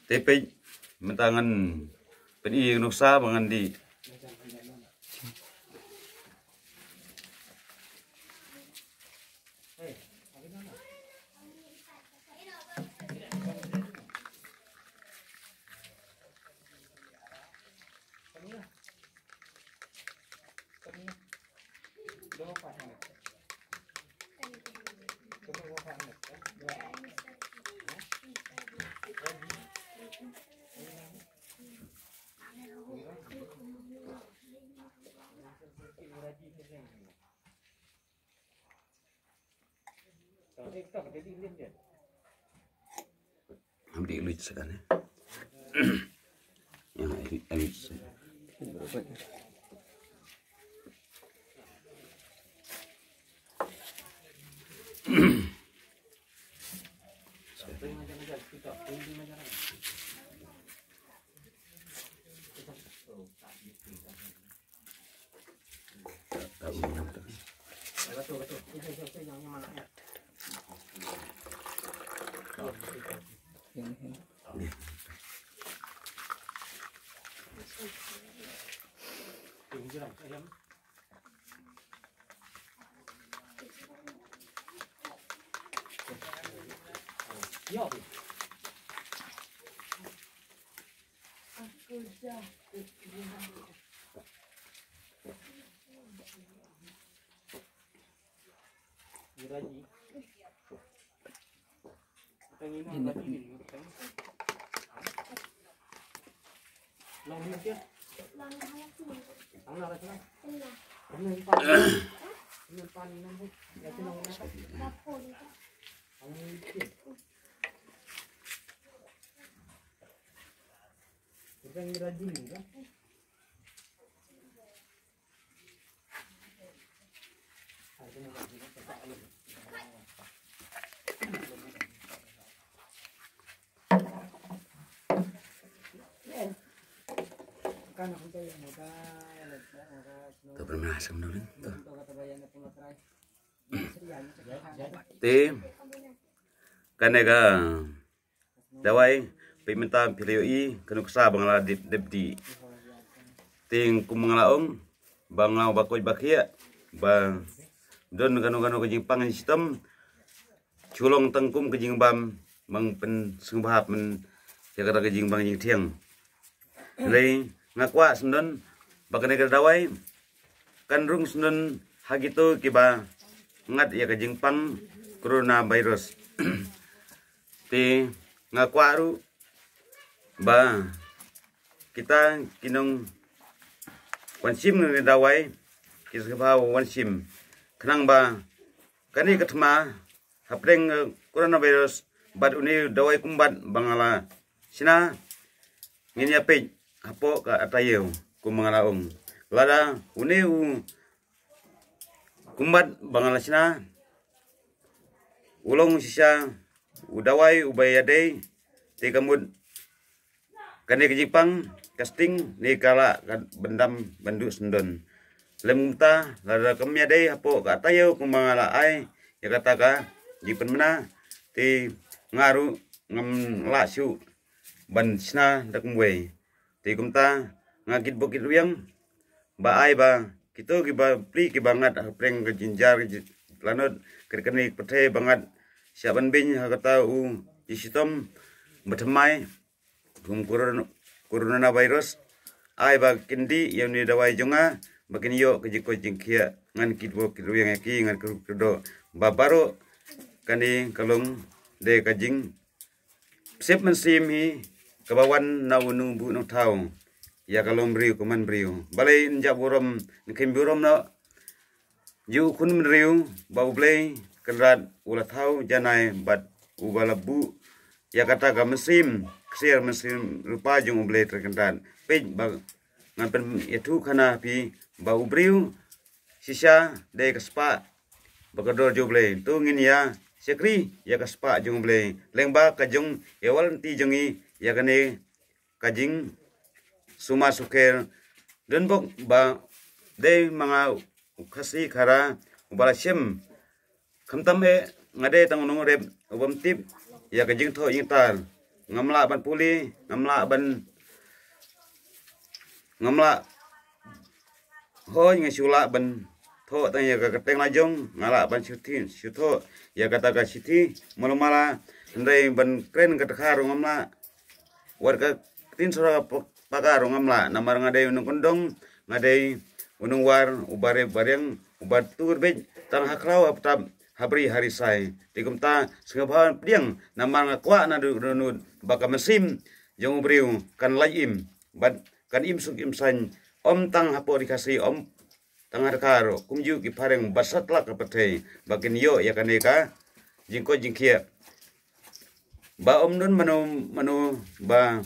Tepe mentangan peni nuksa mangan di ambil lucu sekali. Yang elit. Tuh pernah asam dulu tuh. Tim kanega dawai pimenta pilih kenuksa bangla depdi ting kumanglaong bangla bakoi bakia bang don kanu kejing pangan sistem culong tengkum kejing bam mang pen sungbahap men jaga kejing bang jing tiang lei ngakwa sendon bakane dawai kan rung sendon hagito kiba ngat ya kejing pang coronavirus ti ngakwaru ba kita kinong wansim ni dawai kisah wansim kenang ba kani ketma hapreng coronavirus bad uni dawai kumbat bangala sina ngini ape apo ka atayo kumangalaong lada uni kumbat bangala sina ulong sisa udawai ubayade te kamud kane kejipang casting ni kala bendam bandu sendon lemta lada kemya dei apo ka tayo kumangala ai ya kata ka jipen mena te ngaru ngam lasu ban sna dakmwe te kumta ngakit bukit uyang ba ai ba kito ki ba pli ki bangat preng ke jinjar lanot kerkeni pete bangat siapan bin kata isitom bertemai kum coronavirus ai ba kindi yang ni dawai jonga bakin yo kejiko jingkia ngan kitbo kiru yang eki ngan kedo babaro kani kalong de kajing sep mensim hi kabawan nawunu bu no tau ya kalong briu kuman briu balai njab borom nkim borom na yu kun mriu bau blei kenrat ulah tau janai bat ubalabu ya kata ka mesim ksir mesim rupa jung blei terkendat pe bag ngapen itu kana pi bau briu sisa de kaspa bagador jo blei tu ngin ya sekri ya kaspa jung blei lengba kajung ewal ti jungi ya kane kajing suma suker dan bok ba de manga ukasi khara ubala shem khamtam he ngade tang nong rep ubam tip ya kajing tho ying tar ngamla ban puli, ngamla hoi ngasula ban tho tanya ka keteng lajong ngala ban syutho ya kata ka siti malumala ndai ban kren ka takharu ngamla warga tin sura pakaru ngamla namar ngadai unung kondong ngadai unung war ubare bareng ubat turbej tang hakraw aptab habri harisai tikumta sengabhan piang namar ngakwa na dunun baka mesim jong ubriu kan lajim bat kan imsuk imsan om tang hapo dikasih om tangar karo kumju ki pareng basatla kapate bakin yo ya kaneka jingko jingkia ba om nun manu ba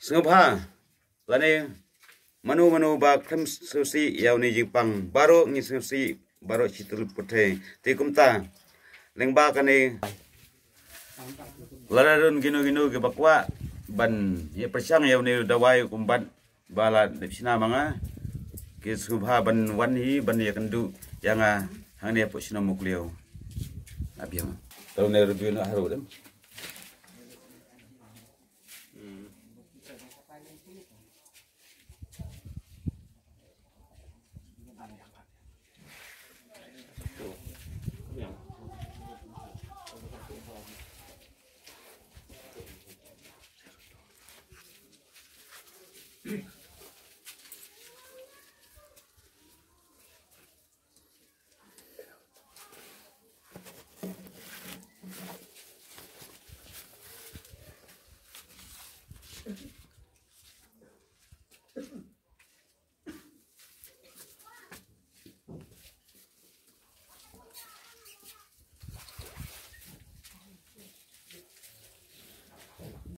sengabha lane manu ba krem susi yauni jingpang baro ngi susi baro citul puthe tikumta lengba kane laradun gino ke bakwa ban ye persang yauni dawai kumban bala depsina manga ke subha ban wanhi ban ya kendu yang hang dia pusina muklio abiang tahun ne review na haru dem